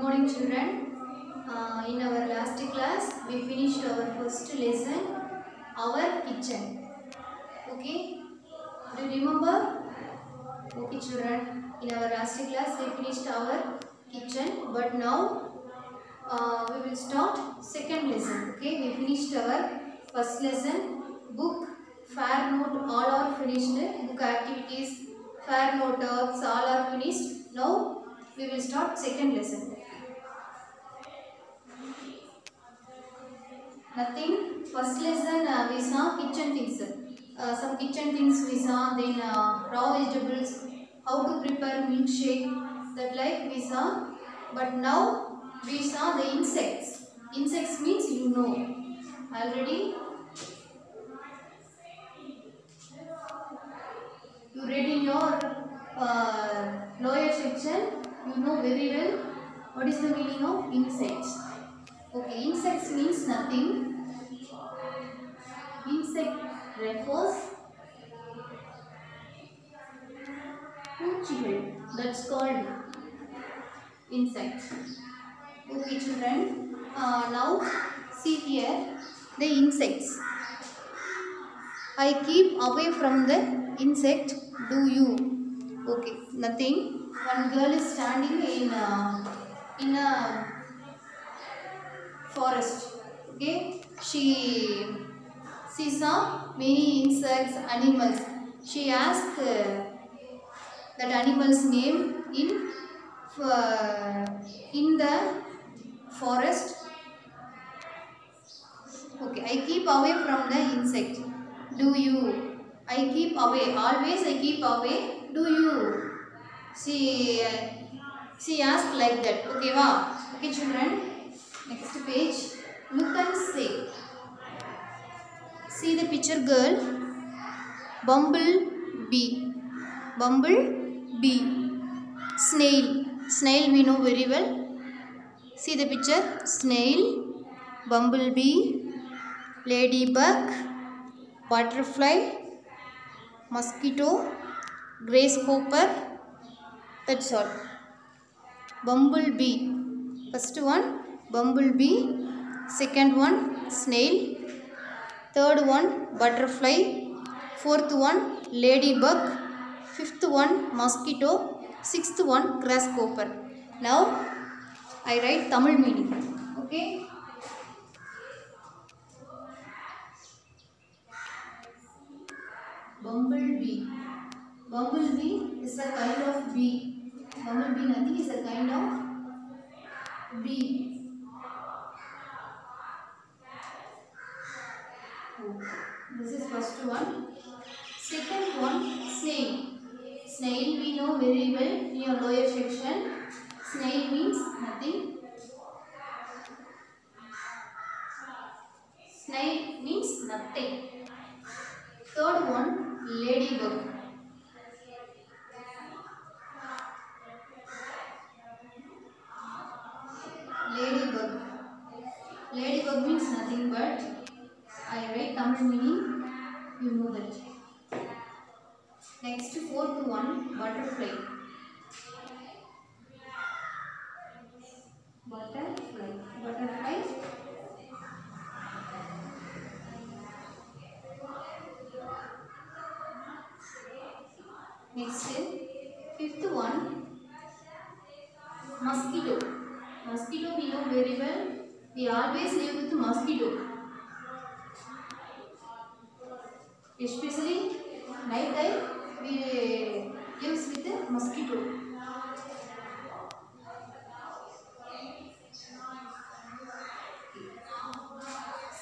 morning, children. In our last class, we finished our first lesson, our kitchen. Okay? Do you remember? Okay, children. In our last class, we finished our kitchen, but now we will start second lesson. Okay? We finished our first lesson, book, fair note, all are finished. Book activities, fair note works, all are finished. Now we will start second lesson. Nothing. First lesson we saw kitchen things. Some kitchen things we saw. Then raw vegetables. How to prepare milkshake. That like we saw. But now we saw the insects. Insects means you know already. You read in your lower section. You know very well what is the meaning of insects. Okay, insects means nothing. Insect refers பூச்சிகள். That's called insect. Okay, children. Now see here the insects. I keep away from the insect. Do you? Okay, nothing. One girl is standing in a forest. Okay, she saw many insects, animals. She asked that animal's name in the forest. Okay, I keep away from the insect. Do you? I keep away. Always I keep away. Do you? She asked like that. Okay, wow. Okay, children. Next page. Look and say. See the picture, girl. Bumble bee. Bumble bee. Snail. Snail we know very well. See the picture. Snail. Bumblebee. Ladybug. Butterfly. Mosquito. Grasshopper. That's all. Bumblebee. First one bumblebee. Second one snail. Third one butterfly. Fourth one ladybug. Fifth one mosquito. Sixth one grasshopper. Now I write Tamil meaning. Okay. Bumblebee. Bumblebee is a kind of bee. Bumblebee nothing is a kind of bee. This is first one. Second one snail. Snail we know very well in your lower section. Snail means nothing. Snail means nothing. Third one ladybug. Ladybug. Ladybug means nothing but I write Tamil meaning. You know that. Next fourth one butterfly. Butterfly. Butterfly. Next fifth one mosquito. Mosquito we know very well. We always live with mosquito. Especially night time we live with the mosquito.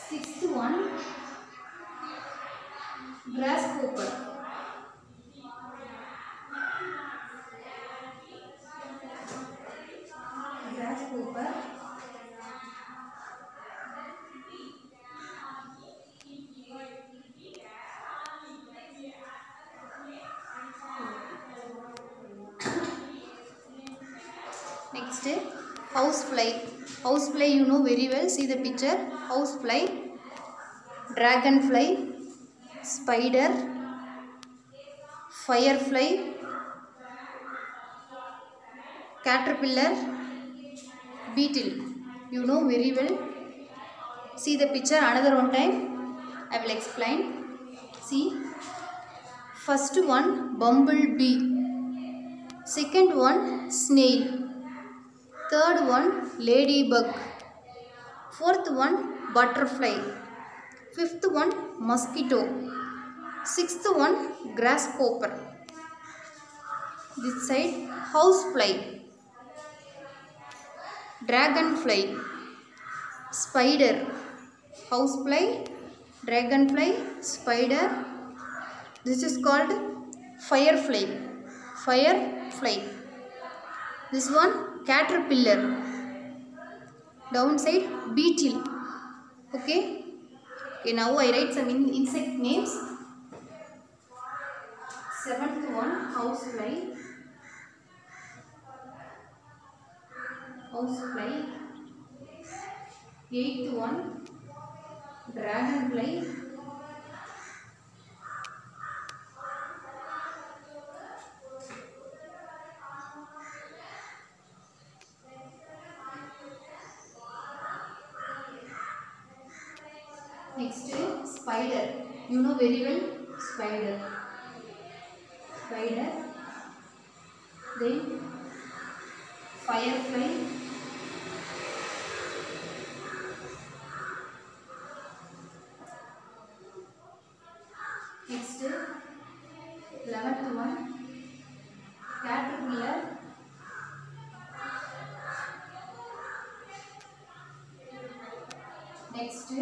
Sixth one grasshopper. Grasshopper. Next housefly. Housefly you know very well. See the picture. Housefly. Dragonfly. Spider. Firefly. caterpillar, beetle. You know very well. See the picture another one time. I will explain. See, first one bumblebee, second one snail, third one ladybug, fourth one butterfly, fifth one mosquito, sixth one grasshopper. This side housefly, dragonfly, spider, housefly, dragonfly, spider. This is called firefly. Firefly. This one caterpillar. Downside beetle. Okay. Okay. Now I write some insect names. Seventh one housefly. Housefly. Eighth one dragonfly. Next spider. You know very well spider. Spider. Then firefly. Next 11th one caterpillar. Next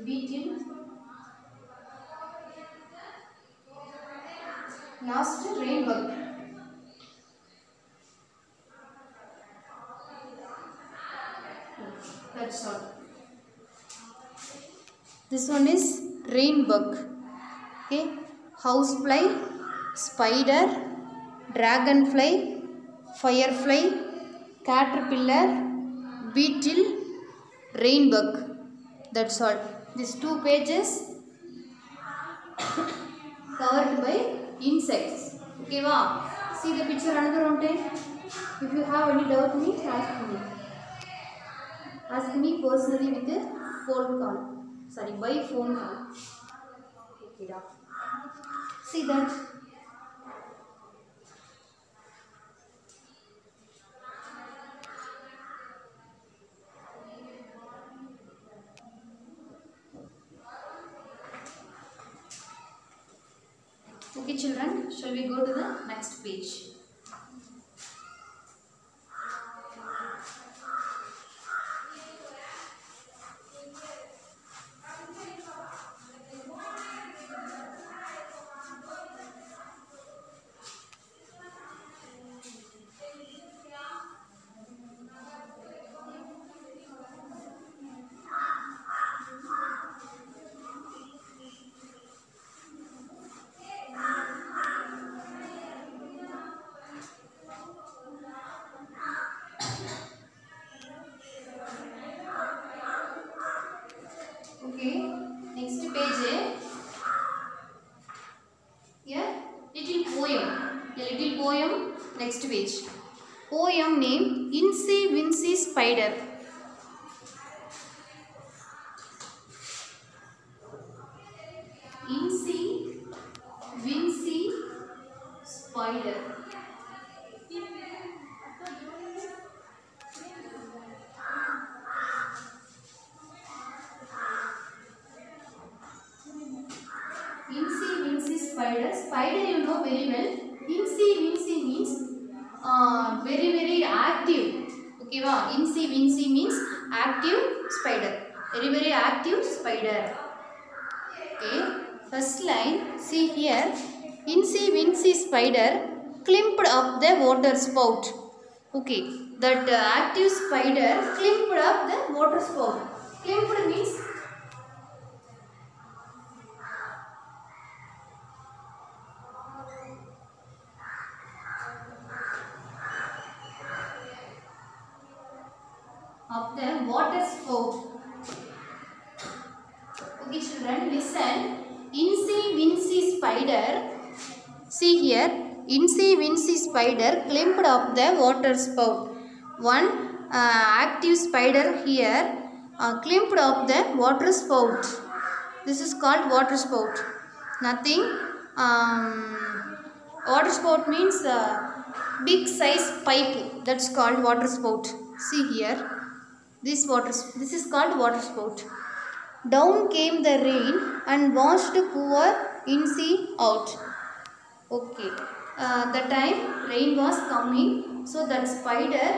beetle. Last rainbug. That's all. This one is rainbug. Okay, housefly, spider, dragonfly, firefly, caterpillar, beetle, rainbug. That's all. These 2 pages covered by insects. Okay, wow. See the picture another one time. If you have any doubt, ask me. Ask me personally with a phone call. Sorry, by phone call. Okay, see that. Okay, children, shall we go to the next page? Okay, next page. Yeah, little poem. A little poem. Next page. Poem name Incy Wincy Spider. Incy Wincy Spider. Incy Wincy Spider. Spider you know very well. Incy Wincy means very active. Okay, wow. Incy Wincy means active spider. Very active spider. Okay. First line. See here. Incy Wincy Spider climbed up the water spout. Okay. That active spider climbed up the water spout. Climbed means of the water spout. Okay, children, listen. Incy Wincy Spider. See here. Incy Wincy Spider climbed up the water spout. one active spider here climbed up the water spout. This is called water spout. Nothing. Water spout means big size pipe. That's called water spout. See here. This is called water spout. Down came the rain and washed poor Incy out. Okay. The time rain was coming, so that spider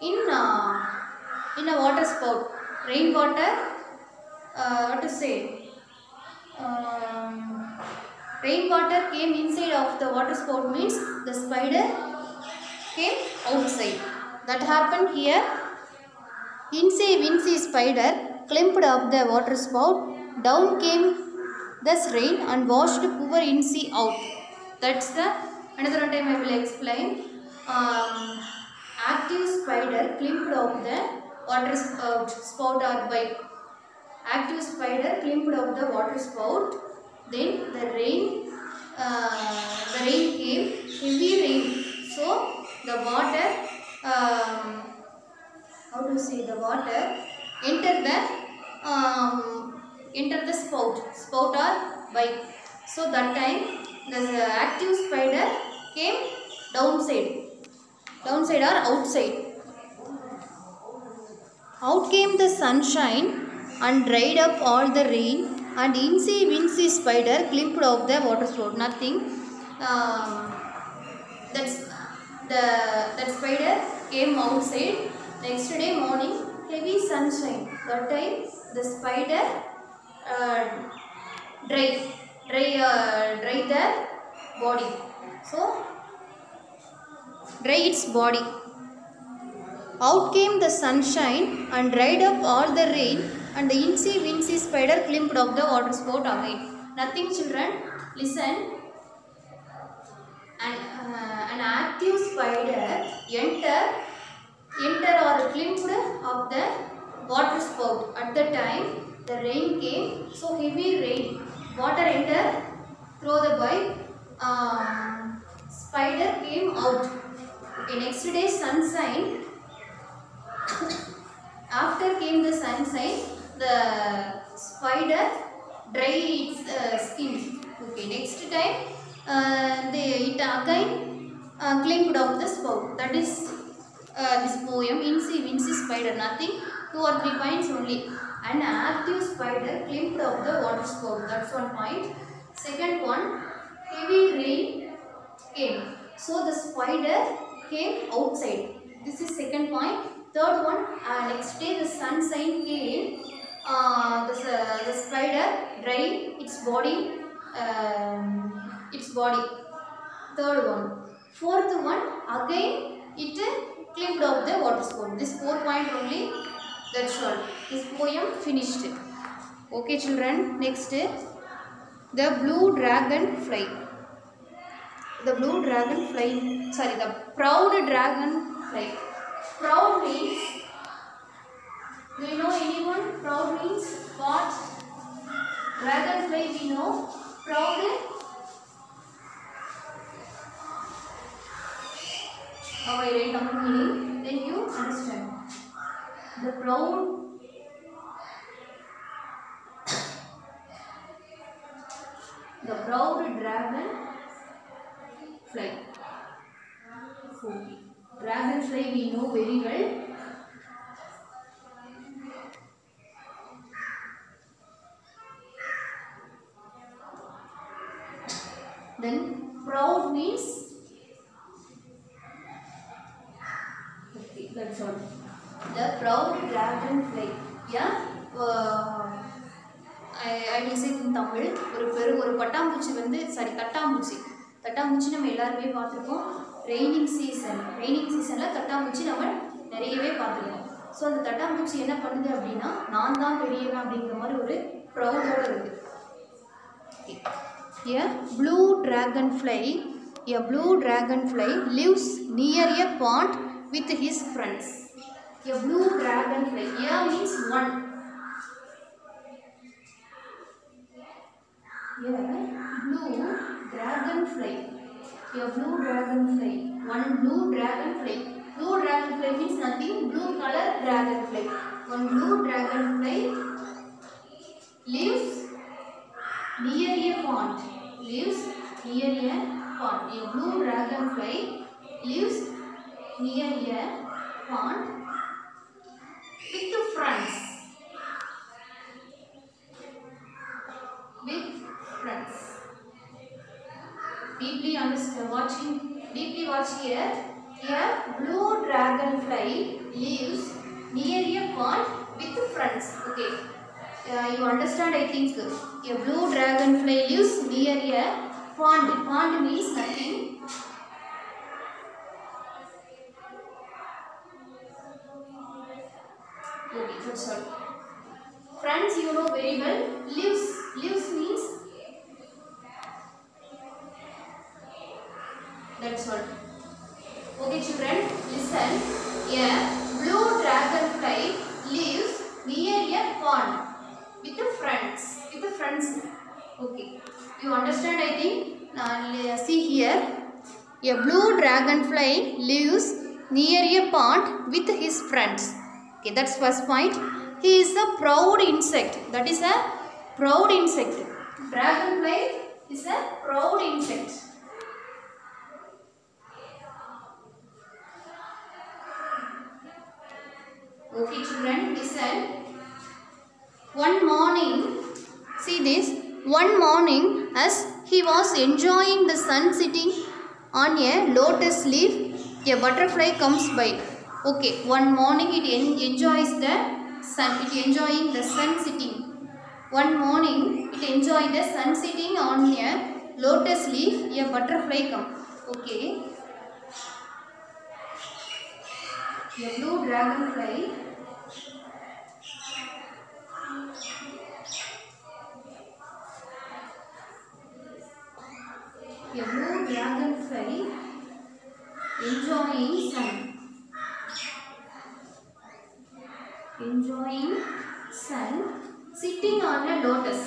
in a water spout, rainwater. What to say? Rainwater came inside of the water spout means the spider came outside. That happened here. Incy Wincy spider climbed up the water spout. Down came this rain and washed poor Incy out. That's the another time I will explain. Active spider climbed up the water spout or pipe. Active spider climbed up the water spout. Then the rain came, heavy rain. So the water, how to say, the water entered the spout or pipe. So that time the active spider came downside or outside. Out came the sunshine and dried up all the rain, and Incy Wincy spider climbed up the water spout. Nothing. That spider came outside. Next day morning, heavy sunshine. That time the spider dry the body. So dry its body. Out came the sunshine and dried up all the rain, and the Incy Wincy spider climbed up the water spout again. Nothing, children. Listen. An active spider enter or climbed up the water spout. At the time the rain came, so heavy rain. Water entered through the pipe. Spider came out. Okay, next day sunshine. After came the sunshine, the spider dry its skin. Okay, next time it again climbed up the spout. That is this poem, Incy Wincy spider. Nothing, 2 or 3 points only. An active spider climbed up the water spout. That's 1 point. Second one, heavy rain came. So the spider came outside. This is second point. Third one, next day the sunshine came. The spider dry its body. Third one. Fourth one, again it climbed up the water spout. This 4 point only. That's all. This poem finished. Okay, children. Next, the blue dragonfly. The proud dragonfly. Proud means, do you know anyone? Proud means what? Dragonfly we know. Proud. I write down meaning, then you understand. The proud dragon fly. Okay. Dragonfly we know very well. Then proud means, okay, that's all. The proud dragonfly. Yeah. I will say in Tamil. ஒரு பட்டாம்பூச்சி வந்து தட்டாம்பூச்சி நம்ம எல்லாருமே பார்த்துருக்கோம். Raining சீசனில் தட்டாம்பூச்சி நம்ம நிறையவே பார்த்துருக்கோம். ஸோ அந்த தட்டாம்பூச்சி என்ன பண்ணுது அப்படின்னா, நான் தான் பெரியவன் அப்படிங்கிற மாதிரி ஒரு ப்ரௌடோடு இருக்குது. A blue dragonfly lives near a pond with his friends. A blue dragonfly. A means one. A blue dragonfly. One blue dragonfly Blue dragonfly means nothing. Blue color dragonfly. One blue dragonfly lives near a pond. Lives near a pond. A blue dragonfly lives near a pond with friends. With friends. Deeply understand. Deeply watch here. A blue dragonfly lives near a pond with friends. Okay. You understand, I think. A blue dragonfly lives near a pond. Pond means nothing. Okay, that's all. Friends, you know very well. Lives means. That's all. Okay, children, listen. A blue dragonfly lives near a pond with friends. With friends. Okay. You understand, I think. Now, see here. A blue dragonfly lives near a pond with his friends. Okay, that's first point. He is a proud insect. That is a proud insect. Dragonfly is a proud insect. Okay, children, listen. One morning, see this. One morning, as he was enjoying the sun sitting on a lotus leaf, a butterfly comes by. Okay, one morning it enjoys the sun. It enjoying the sun sitting. One morning it enjoyed the sun sitting on a lotus leaf. A butterfly comes. Okay. A blue dragonfly. A blue dragonfly enjoying sun. Enjoying sun, sitting on a lotus.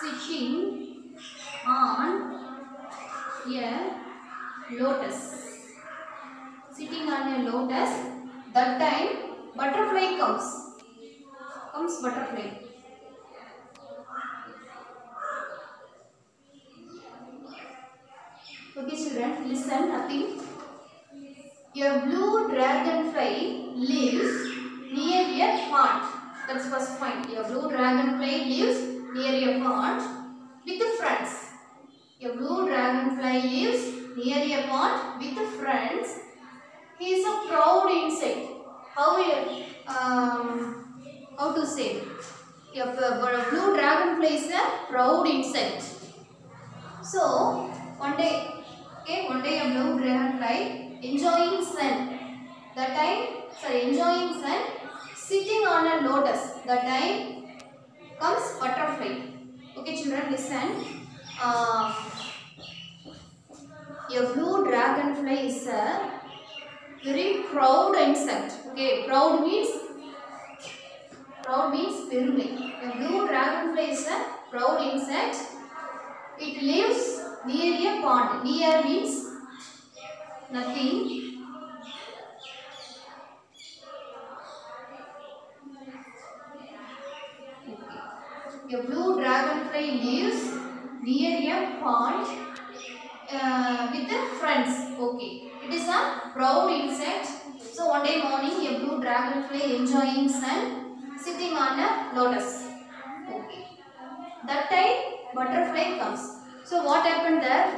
Sitting on a lotus. Sitting on a lotus. That time butterfly comes. Comes butterfly. Okay, children, listen. Nothing. A blue dragonfly lives near a pond. That's first point. A blue dragonfly lives near a pond with friends. A blue dragonfly lives near a pond with friends. He is a proud insect. How to say? A blue dragonfly is a proud insect. So one day a blue dragonfly enjoying sun. Enjoying sun, sitting on a lotus. That time comes butterfly. Okay, children, listen. A blue dragonfly is a very proud insect. Okay, proud means பெருமை. A blue dragonfly is a proud insect. It lives near a pond. Near means nothing. A blue dragonfly lives near a pond with friends. Okay, it is a proud insect. So one day morning, a blue dragonfly enjoying sun, sitting on a lotus. Okay, that time butterfly comes. So what happened there?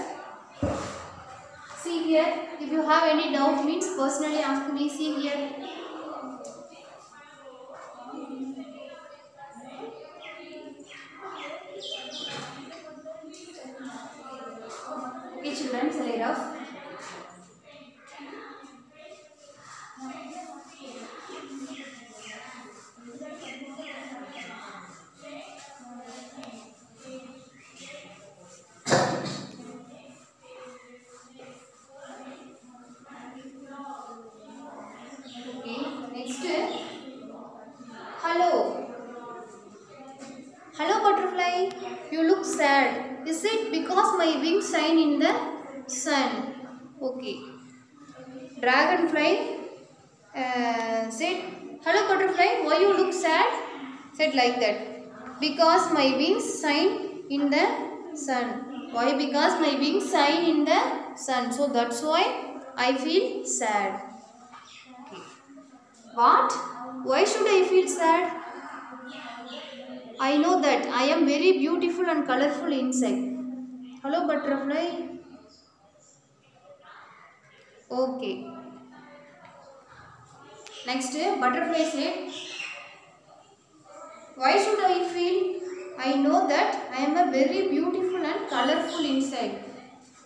See here. If you have any doubt, means personally ask me. See here. Okay, children, say it off. Okay, next. Hello. Hello, butterfly. You look sad. Is it because my wings shine in the sun. Okay. Dragonfly said, "Hello butterfly, why you look sad?" Said like that. Because my wings shine in the sun. Why? Because my wings shine in the sun. So that's why I feel sad. Okay. What? Why should I feel sad? I know that I am very beautiful and colorful inside. Hello butterfly. Okay. Next, butterfly said, why should I feel? I know that I am a very beautiful and colorful inside.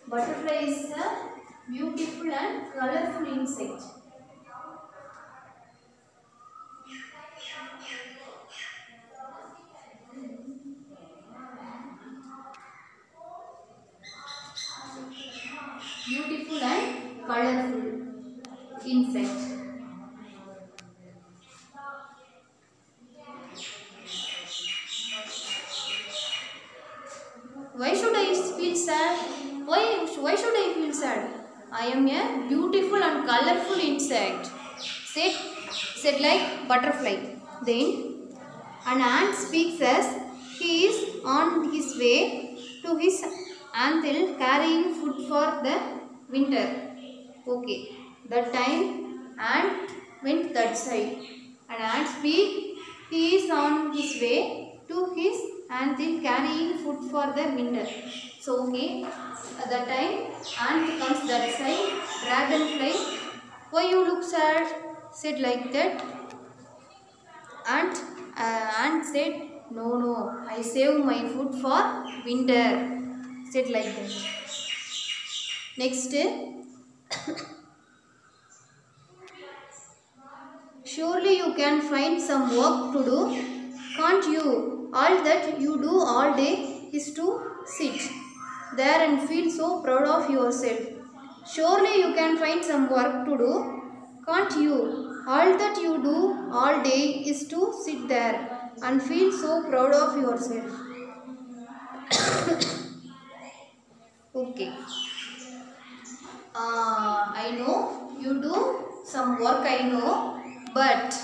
Butterfly is a beautiful and colorful insect. Beautiful and colorful insect. Why should I feel sad? Why should I feel sad? I am a beautiful and colorful insect. Said like butterfly. Then an ant speaks as he is on his way to his anvil carrying food for the winter. Okay. That time ant went that side. An ant speak he is on his way to his anvil carrying food for the winter. So okay. At that time ant comes that side. Dragonfly, why you look sad? Said like that. Ant said, no, I save my food for winter. Said like that. Next, surely you can find some work to do, can't you? All that you do all day is to sit there and feel so proud of yourself. Surely you can find some work to do, can't you? All that you do all day is to sit there and feel so proud of yourself. Okay. I know you do some work, I know, but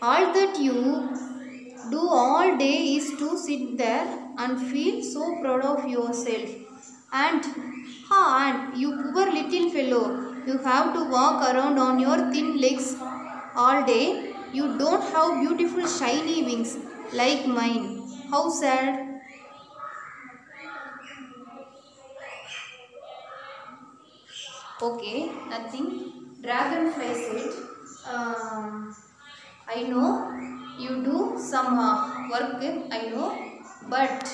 all that you do all day is to sit there and feel so proud of yourself. And you poor little fellow, you have to walk around on your thin legs all day. You don't have beautiful shiny wings like mine. How sad. Okay, nothing. Dragonfly said, I know you do some work, I know, but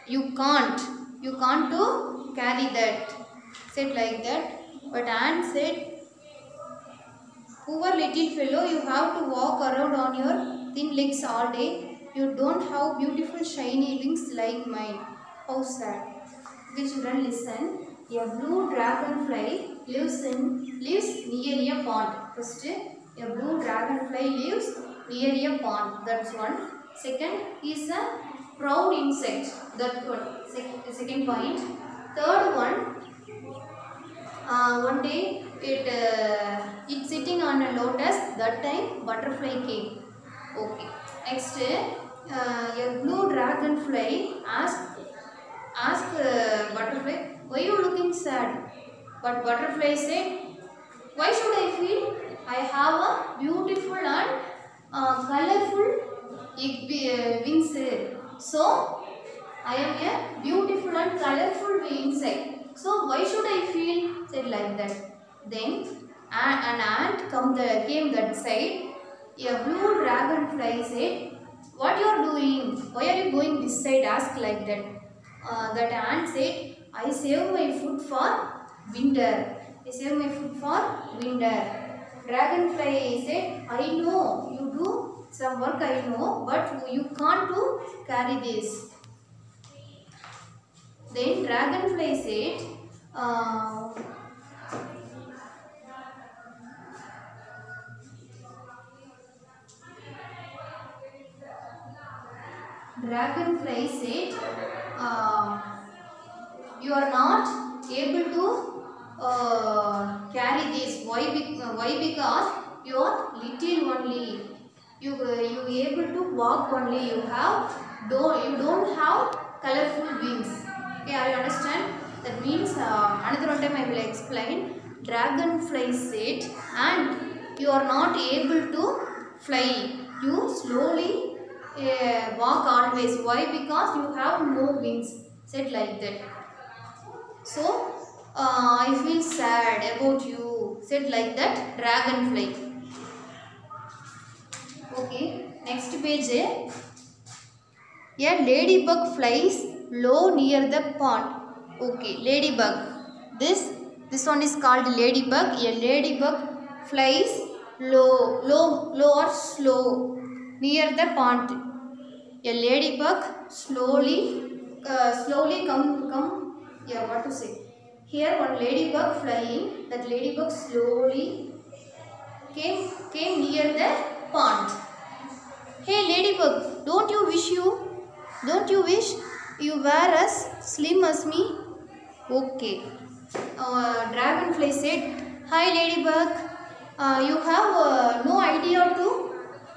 you can't to carry that. Said like that. But ant said, poor little fellow, you have to walk around on your thin legs all day. You don't have beautiful shiny wings like mine. How sad. Okay, children, listen. A blue dragonfly lives near a pond. First, a blue dragonfly lives near a pond. That's one. Second, he is a proud insect. That one. Second point. Third one. One day it's sitting on a lotus. That time butterfly came. Okay. Next, a blue dragonfly asked butterfly, why you looking sad? But butterfly said, why should I feel? I have a beautiful and colorful wings. So I am a beautiful and colorful insect. So why should I feel? Said like that. Then an ant came that side. A blue dragonfly said, what you are doing? Why are you going this side? Ask like that. That ant said, I save my food for winter. I save my food for winter. Dragonfly said, I know you do some work, I know, but you can't do carry this. Then dragonfly said, you are not able to carry this. Why? Because you are little only. You able to walk only. You don't have colorful wings. Okay, are you understand? That means another one time I will explain. Dragonfly said, and you are not able to fly. You slowly walk always. Why? Because you have no wings. Said like that. So I feel sad about you. Said like that. Dragonfly. Okay. Next page. A ladybug flies low near the pond. Okay, ladybug. This one is called ladybug. A ladybug flies low or slow near the pond. A ladybug slowly come. Yeah, what to say? Here one ladybug flying. That ladybug slowly came near the pond. Hey ladybug, don't you wish you were as slim as me? Okay. Dragonfly said, hi ladybug, you have no idea to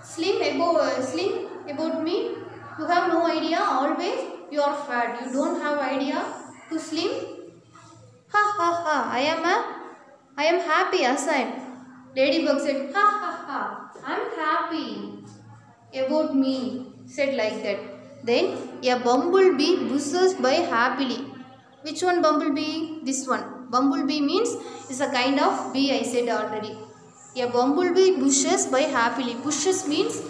slim about me. You have no idea, always you are fat. You don't have idea to slim. Ha ha ha, I am happy aside. Ladybug said, ha ha ha, I am happy about me. Said like that. Then a bumblebee buzzes by happily. Which one bumblebee? This one. Bumblebee means is a kind of bee, I said already. A bumblebee bushes by happily. Bushes means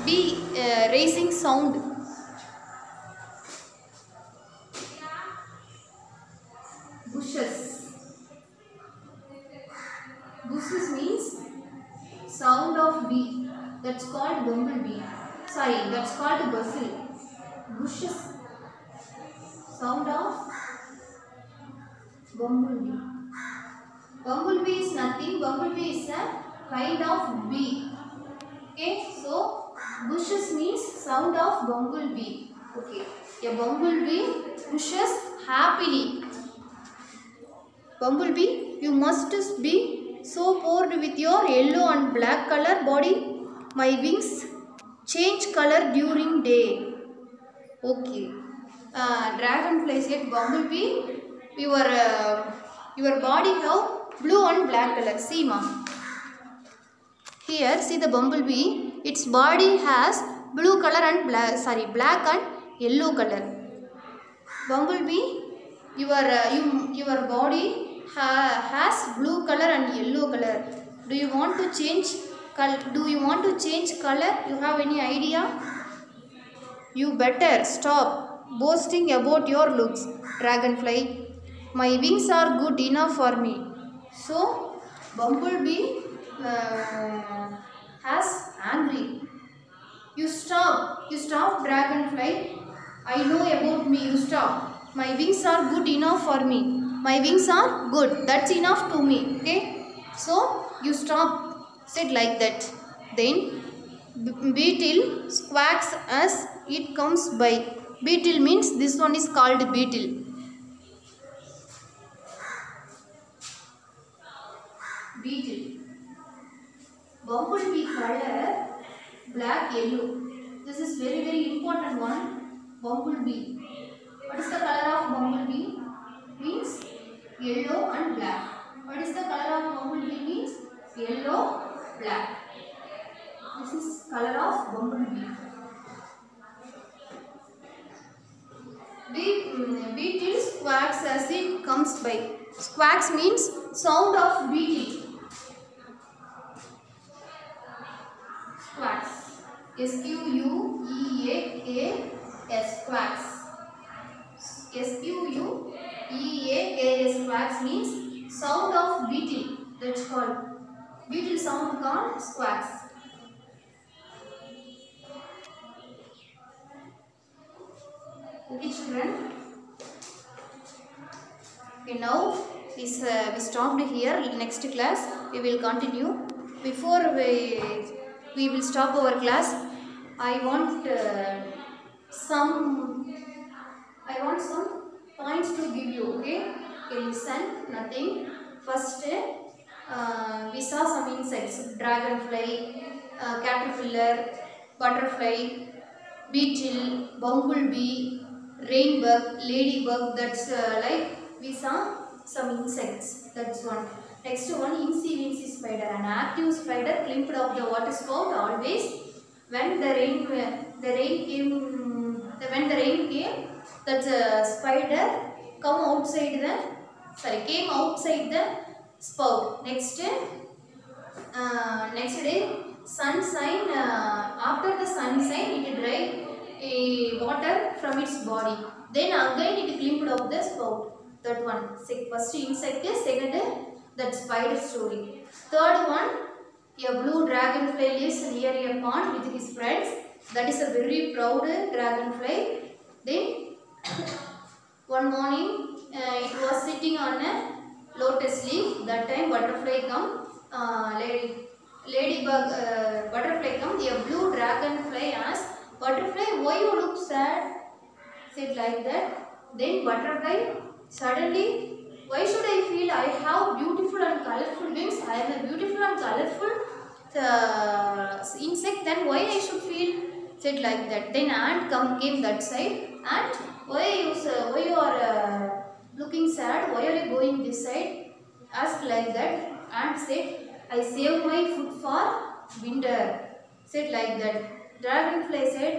bee raising sound. Bushes. Bushes means sound of bee. That's called bumblebee. Sorry, that's called bustle. Bushes. Sound of bumblebee. Bumblebee is nothing. Bumblebee is a kind of bee. Okay, so bushes means sound of bumblebee. Okay, a bumblebee bushes happily. Bumblebee, you must be so bored with your yellow and black color body. My wings change color during day. Okay. Dragonfly said, bumblebee, your body have blue and black color. See ma. Here see the bumblebee. Its body has blue color and black and yellow color. Bumblebee, your body has blue color and yellow color. Do you want to change color? You have any idea? You better stop boasting about your looks, Dragonfly. My wings are good enough for me. So, Bumblebee has angry. You stop, Dragonfly. I know about me, you stop. My wings are good enough for me. My wings are good, that's enough to me. Okay? So, you stop, said like that. Then, beetle squawks as it comes by. Beetle means this one is called beetle. Beetle. Bumblebee color black yellow. This is very important one. Bumblebee. What is the color of bumblebee? Means yellow and black. What is the color of bumblebee? Means yellow, black. This is color of bumblebee. Beetle squawks as it comes by. Squawks means sound of beetle. Squawks. S-Q-U-E-A-K-S. Squawks. S-Q-U-E-A-K-S. Squawks means sound of beetle. That's called beetle sound called squawks. Okay, children. Okay, now we stopped here. Next class we will continue. Before we will stop our class, I want some points to give you. Okay, listen. Nothing. First, we saw some insects: dragonfly, caterpillar, butterfly, beetle, bumblebee, rainbug, ladybug. That's like we saw some insects. That's one. Next one, incy spider. An active spider climbed up the water spout always when the rain came. When the rain came, that spider came outside the spout. Next day, sunshine. After the sunshine, it dried water from its body. Then again it climbed up the spout. That one. First insect, second that spider story. Third one, a blue dragonfly lives near a pond with his friends. That is a very proud dragonfly. Then one morning, it was sitting on a lotus leaf. That time butterfly come. Ladybug, butterfly come. A blue dragonfly asked, "Butterfly, why you look sad?" Said like that. Then butterfly suddenly, "Why should I feel? I have beautiful and colorful wings. I am a beautiful and colorful insect. Then why I should feel?" Said like that. Then ant came that side. "Ant, why you are looking sad? Why are you going this side?" Asked like that. Ant said, "I save my food for winter." Said like that. Dragonfly said,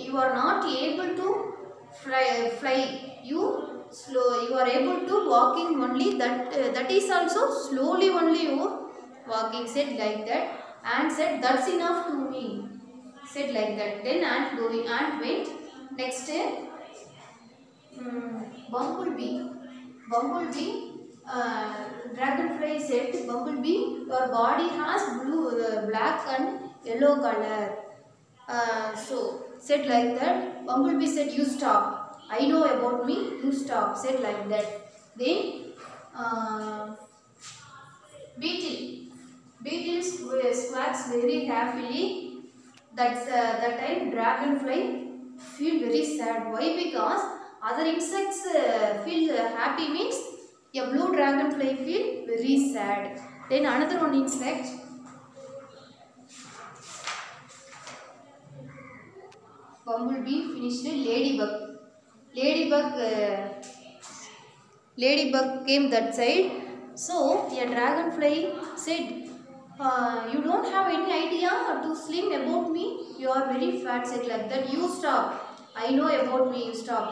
you are not able to fly. You are able to walking only. That is also slowly only you walking. Said like that. Ant said, "That's enough to me." Said like that. Then ant went. Next, bumblebee. Dragonfly said, "Bumblebee, your body has black and yellow color." So said like that. Bumblebee said, "You stop. I know about me. You stop." Said like that. Then beetle squawks very happily. That time dragonfly feel very sad. Why? Because other insects feel happy means a blue dragonfly feel very sad. Then another one insect, bumblebee finished. Ladybug came that side. So a dragonfly said, "You don't have any idea to slim about me. You are very fat." Said like that. "You stop. I know about me. You stop."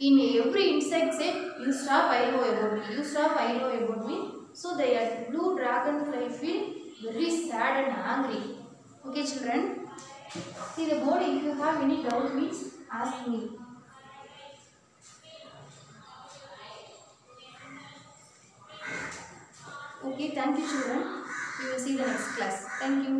In every insect said, "You stop. I know about me. You stop. I know about me." So the blue dragonfly feel very sad and angry. Okay, children. See the board. If you have any doubt, means ask me. Okay, thank you, children. We will see the next class. Thank you.